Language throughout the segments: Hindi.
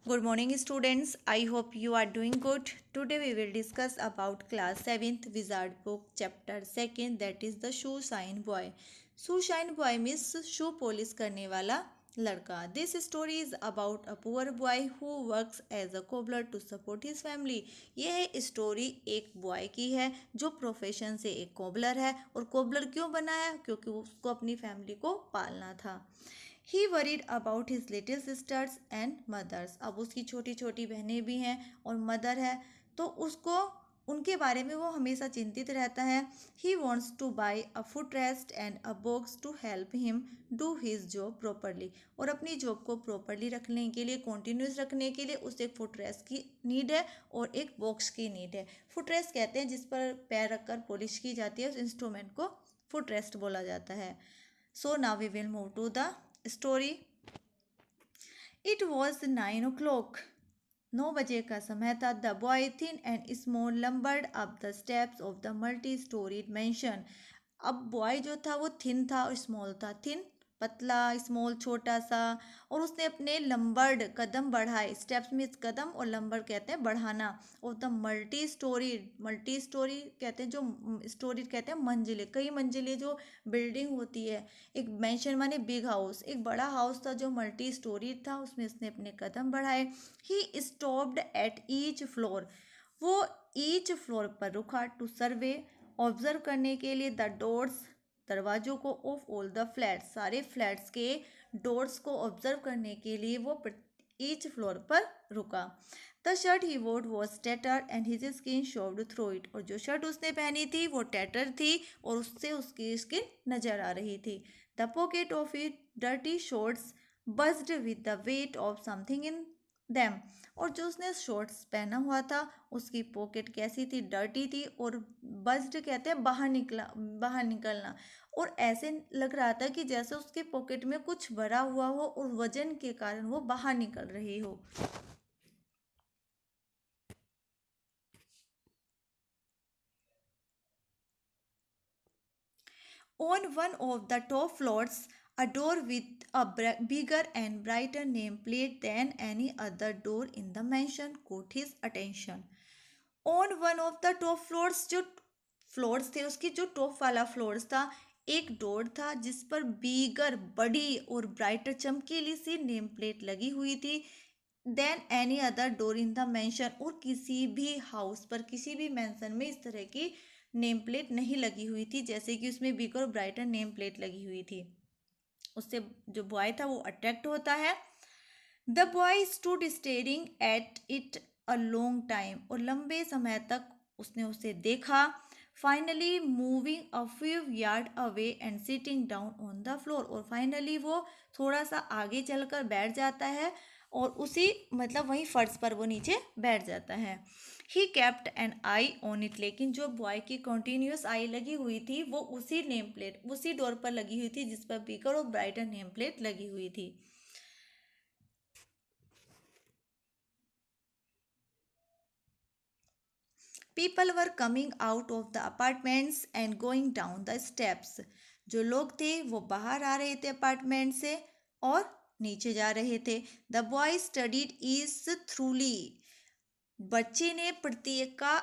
Good morning students. I hope you are doing good. Today we will discuss about class 7th Wizard book chapter 2nd, that is the shoe shine boy. Shoe shine boy means shoe polish करने वाला लड़का. This story is about a poor boy who works as a cobbler to support his family. यह स्टोरी एक बॉय की है जो प्रोफेशन से एक कोबलर है. और कोबलर क्यों बनाया? क्योंकि उसको अपनी फैमिली को पालना था. He worried about his little sisters and mothers. अब उसकी छोटी छोटी बहनें भी हैं और मदर है, तो उसको उनके बारे में वो हमेशा चिंतित रहता है. He wants to buy a foot rest and a box to help him do his job properly. और अपनी जॉब को प्रॉपरली रखने के लिए, कॉन्टिन्यूस रखने के लिए उसे एक फुट रेस्ट की नीड है और एक बॉक्स की नीड है. फुट रेस्ट कहते हैं जिस पर पैर रखकर पॉलिश की जाती है, उस इंस्ट्रूमेंट को फुट रेस्ट बोला जाता है. So now we will move to the story. It was 9 o'clock. 9 बजे का समय था. The boy thin and small lumbered up the steps of the multi storied mansion. अब बॉय जो था वो थिन था और स्मॉल था. थिन पतला, स्मॉल छोटा सा. और उसने अपने लंबर्ड कदम बढ़ाए. स्टेप्स में कदम और लंबर्ड कहते हैं बढ़ाना. और द मल्टी स्टोरी कहते हैं, जो स्टोरी कहते हैं मंजिले, कई मंजिले जो बिल्डिंग होती है. एक मेंशन माने बिग हाउस, एक बड़ा हाउस था जो मल्टी स्टोरी था, उसमें उसने अपने कदम बढ़ाए. He stopped at each floor. वो ईच फ्लोर पर रुका. टू सर्वे, ऑब्जर्व करने के लिए. द डोर्स, दरवाजों को. ऑफ ऑल द फ्लैट्स, सारे फ्लैट्स के डोर्स को ऑब्जर्व करने के लिए वो ईच फ्लोर पर रुका. The shirt he wore was tatter and his skin showed through it. और जो शर्ट उसने पहनी थी वो टैटर थी और उससे उसकी स्किन नजर आ रही थी. The pocket of it dirty shorts bulged with the weight of something in them. और जो उसने शॉर्ट्स पहना हुआ था उसकी पॉकेट कैसी थी? डर्टी थी. और बज्ड कहते हैं बाहर निकलना. और ऐसे लग रहा था कि जैसे उसके पॉकेट में कुछ भरा हुआ हो और वजन के कारण वो बाहर निकल रही हो. On one of the top floors, a door with a bigger and brighter nameplate than any other door in the mansion caught his attention. On one of the top floors, जो फ्लोर्स थे उसकी जो टॉप वाला फ्लोर्स था, एक डोर था जिस पर बीगर, बड़ी और ब्राइटर चमकीली सी नेम प्लेट लगी हुई थी. Then any other door in the mansion. और किसी भी हाउस पर, किसी भी मैंसन में इस तरह की नेम प्लेट नहीं लगी हुई थी जैसे कि उसमें बिगर और ब्राइटर नेम प्लेट लगी हुई थी. उससे जो बॉय था वो अट्रैक्ट होता है. The boy stood staring at it a long time. और लंबे समय तक उसने उसे देखा. Finally moving a few yard away and sitting down on the floor. और फाइनली वो थोड़ा सा आगे चलकर बैठ जाता है और उसी मतलब वहीं फर्श पर वो नीचे बैठ जाता है. He kept an eye on it. लेकिन जो बॉय की कंटिन्यूस आई लगी हुई थी वो उसी नेम प्लेट, उसी डोर पर लगी हुई थी जिस पर बीकर और ब्राइटर नेम प्लेट लगी हुई थी. People were coming out of the apartments and going down the steps. जो लोग थे वो बाहर आ रहे थे अपार्टमेंट से और नीचे जा रहे थे. The boy studied is थ्रूली. बच्चे ने प्रत्येका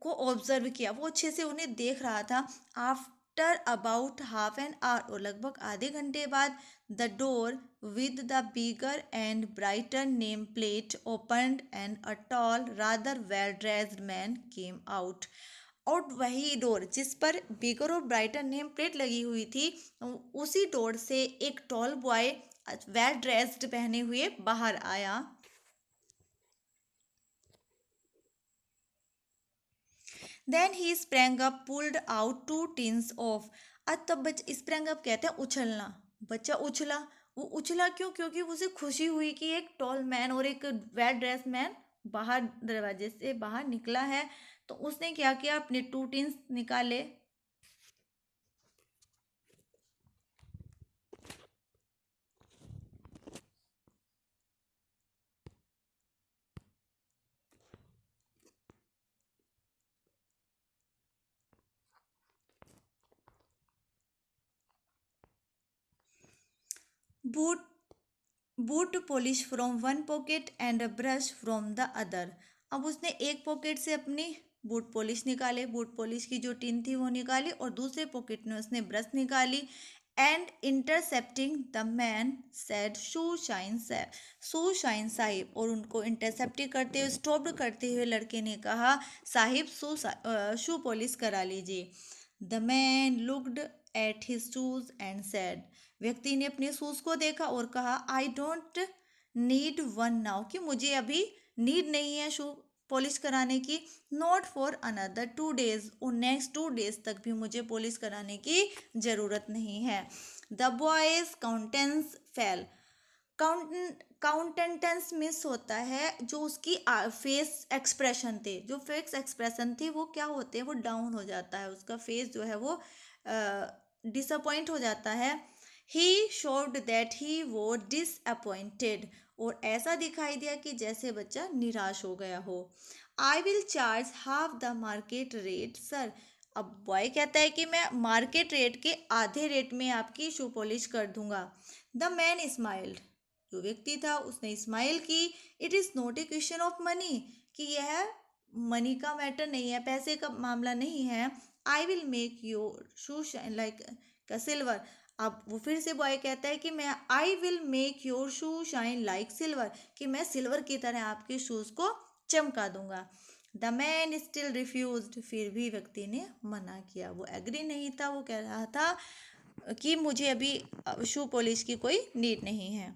को ऑब्जर्व किया, वो अच्छे से उन्हें देख रहा था. After about half an hour, और लगभग आधे घंटे बाद, the door with the bigger and brighter name plate opened and a tall rather well dressed man came out. और वही डोर जिस पर बिगर और ब्राइटर नेम प्लेट लगी हुई थी, उसी डोर से एक टॉल बॉय वेल ड्रेस्ड पहने हुए बाहर आया. Then he sprang up, pulled out 2 tins of. अब तब स्प्रैंग अप कहते हैं उछलना. बच्चा उछला. वो उछला क्यों? क्योंकि उसे खुशी हुई कि एक टॉल मैन और एक वेल ड्रेस मैन बाहर दरवाजे से बाहर निकला है. तो उसने क्या किया? अपने 2 tins निकाले. Boot boot polish from one pocket and a brush from the other. अब उसने एक पॉकेट से अपनी बूट पॉलिश निकाले, बूट पॉलिश की जो टिन थी वो निकाली, और दूसरे पॉकेट में उसने ब्रश निकाली। And intercepting the man said shoe shine Sahib, और उनको इंटरसेप्ट करते हुए, स्टॉप्ड करते हुए लड़के ने कहा, साहिब शू पॉलिश करा लीजिए। The man looked at his shoes and said, व्यक्ति ने अपने शूज को देखा और कहा, I don't need one now, कि मुझे अभी नीड नहीं है शू पॉलिश कराने की। नॉट फॉर अनदर 2 days, और नेक्स्ट 2 days तक भी मुझे पॉलिश कराने की ज़रूरत नहीं है। The boy's countenance fell. Countenance miss होता है जो उसकी फेस एक्सप्रेशन थे, जो फेस एक्सप्रेशन थी वो क्या होते हैं, वो डाउन हो जाता है, उसका फेस जो है वो डिसअपॉइंट हो जाता है। ही शोड दैट ही वो डिसअपॉइंटेड, और ऐसा दिखाई दिया कि जैसे बच्चा निराश हो गया हो। I will charge half the market rate sir. अब बॉय कहता है कि मैं मार्केट रेट के आधे रेट में आपकी शू पॉलिश कर दूंगा। द मैन स्माइल्ड, जो व्यक्ति था उसने स्माइल की। It is not a question of money, कि यह मनी का मैटर नहीं है, पैसे का मामला नहीं है। I will make your shoe shine like का सिल्वर। अब वो फिर से बॉय कहता है कि मैं I will make your shoe shine like silver, कि मैं सिल्वर की तरह आपके शूज़ को चमका दूंगा। द मैन स्टिल रिफ्यूज्ड, फिर भी व्यक्ति ने मना किया, वो एग्री नहीं था, वो कह रहा था कि मुझे अभी शू पॉलिश की कोई नीड नहीं है।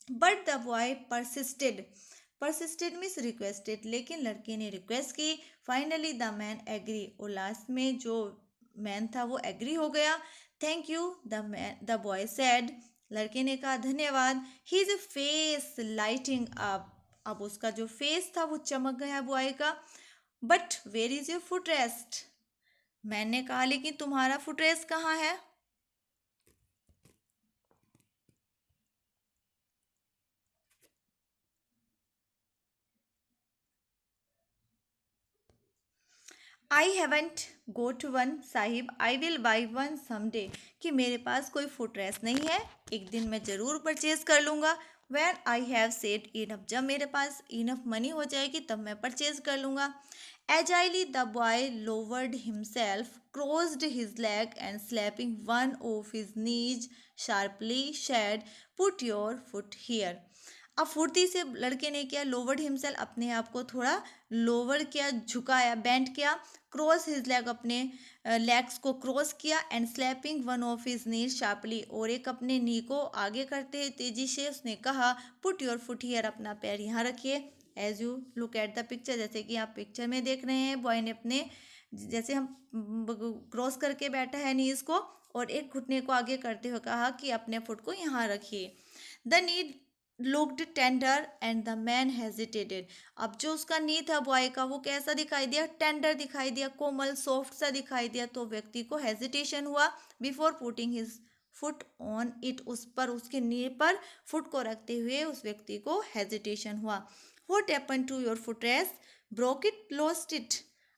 But the boy persisted means requested, लेकिन लड़के ने रिक्वेस्ट की। फाइनली द मैन एग्री, और लास्ट में जो मैन था वो एग्री हो गया। Thank you the boy said, लड़के ने कहा धन्यवाद। हिज फेस लाइटिंग अप, अब उसका जो फेस था वो चमक गया बॉय का। But where is your foot rest, मैंने कहा लेकिन तुम्हारा फुट रेस्ट कहाँ है। आई हैवेंट गोट वन साहिब, I will buy one someday, कि मेरे पास कोई फुट रेस्ट नहीं है, एक दिन मैं ज़रूर परचेज कर लूँगा। When I have said enough, जब मेरे पास इनफ मनी हो जाएगी तब मैं परचेज कर लूँगा। Agilely the boy lowered himself, crossed his leg and slapping one of his knees sharply said, put your foot here. अब फुर्ती से लड़के ने क्या, लोवर्ड हिमसेल्फ, अपने आप को थोड़ा लोवर किया, झुकाया, बेंड किया। क्रॉस हिज लेग, अपने लेग्स को क्रॉस किया। And slapping one of his knees sharply, और एक अपने नी को आगे करते हुए तेजी से उसने कहा, पुट योर फुट हियर, अपना पैर यहाँ रखिए। As you look at the picture, जैसे कि आप पिक्चर में देख रहे हैं, बॉय ने अपने, जैसे हम क्रॉस करके बैठा है नीज को, और एक घुटने को आगे करते हुए कहा कि अपने फुट को यहाँ रखिए। The need looked tender and the man hesitated, अब जो उसका नी था बॉय का वो कैसा दिखाई दिया, टेंडर दिखाई दिया, कोमल सॉफ्ट सा दिखाई दिया, तो व्यक्ति को हेजिटेशन हुआ। Before putting his foot on it, उस पर, उसके नी पर फुट को रखते हुए उस व्यक्ति को हेजिटेशन हुआ। What happen to your foot rest, broke it, lost it.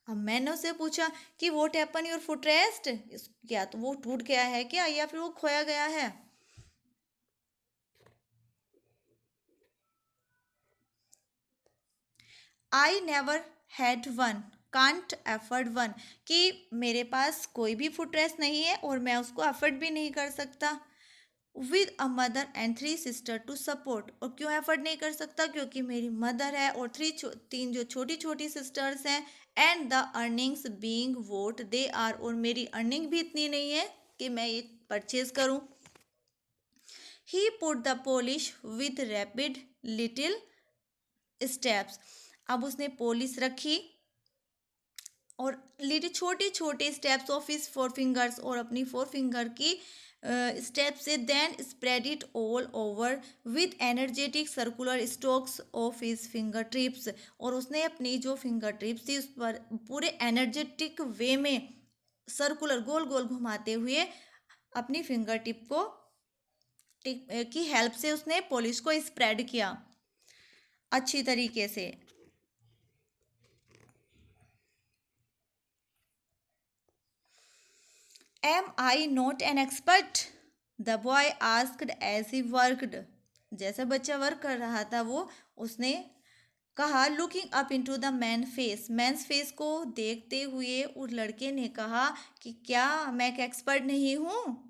अब मैंने उससे पूछा कि what happen your foot rest, क्या तो वो टूट गया है क्या, या फिर वो खोया गया है। I never had one, can't afford one, कि मेरे पास कोई भी फुट रेस्ट नहीं है और मैं उसको एफर्ड भी नहीं कर सकता। With a mother and 3 sister to support, और क्यों एफर्ड नहीं कर सकता, क्योंकि मेरी मदर है और तीन जो छोटी छोटी सिस्टर्स हैं। And the earnings being what they are, और मेरी अर्निंग भी इतनी नहीं है कि मैं ये परचेज करूं। He put the polish with rapid little steps, अब उसने पॉलिश रखी और लिटिल छोटे छोटे स्टेप्स ऑफ हिज 4 फिंगर्स, और अपनी 4 फिंगर की स्टेप से then spread it all over with energetic circular strokes of his finger trips, और उसने अपनी जो फिंगर ट्रिप्स थी उस पर पूरे एनर्जेटिक वे में सर्कुलर गोल गोल घुमाते हुए अपनी फिंगर टिप को की हेल्प से उसने पॉलिश को स्प्रेड किया अच्छी तरीके से। Am I not an expert? The boy asked as he worked. जैसा बच्चा वर्क कर रहा था वो उसने कहा looking up into the man's face को देखते हुए उस लड़के ने कहा कि क्या मैं एक एक्सपर्ट नहीं हूँ।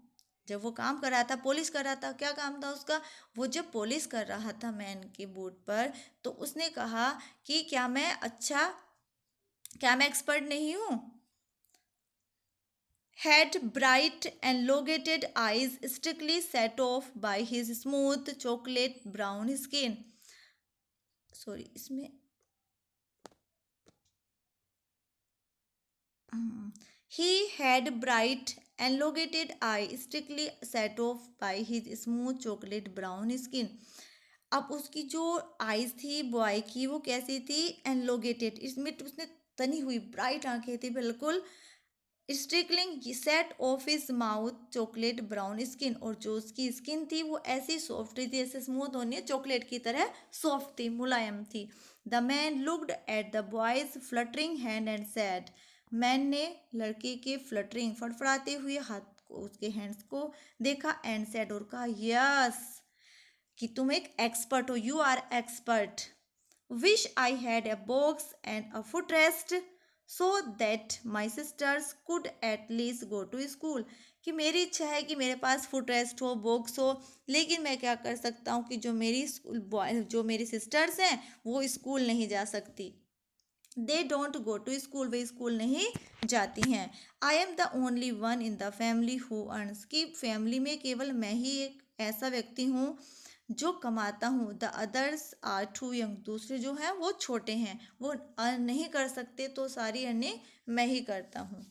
जब वो काम कर रहा था, पॉलिश कर रहा था, क्या काम था उसका, वो जब पॉलिश कर रहा था मैन के बूट पर, तो उसने कहा कि क्या मैं एक्सपर्ट नहीं हूँ। Had bright elongated eyes strictly set off by his smooth chocolate brown skin. Sorry, इसमें he had bright elongated eye strictly set off by his smooth chocolate brown skin. अब उसकी जो आईज थी बॉय की वो कैसी थी, एनलोगेटेड, इसमें उसने तनी हुई ब्राइट आंखें थी बिल्कुल, sparkling set off his mouth chocolate brown skin, और जो उसकी स्किन थी वो ऐसी सॉफ्ट थी, ऐसे स्मूथ होनी है चॉकलेट की तरह सॉफ्ट थी, मुलायम थी। The man looked at the boys fluttering hand and sad, man ने लड़के के फ्लटरिंग फड़फड़ाते हुए हाथ को, उसके हैंड्स को देखा, एंड सैड, और कहा यस कि तुम एक एक्सपर्ट हो, you are expert. Wish I had a box and a foot rest so that my sisters could at least go to school, कि मेरी इच्छा है कि मेरे पास फुट रेस्ट हो, बॉक्स हो, लेकिन मैं क्या कर सकता हूँ कि जो मेरी सिस्टर्स हैं वो स्कूल नहीं जा सकती। They don't go to school, वे स्कूल नहीं जाती हैं। I am the only one in the family who earns, की फैमिली में केवल मैं ही एक ऐसा व्यक्ति हूँ जो कमाता हूँ। The others are too young, दूसरे जो हैं वो छोटे हैं, वो अर्न नहीं कर सकते, तो सारी अर्निंग मैं ही करता हूँ।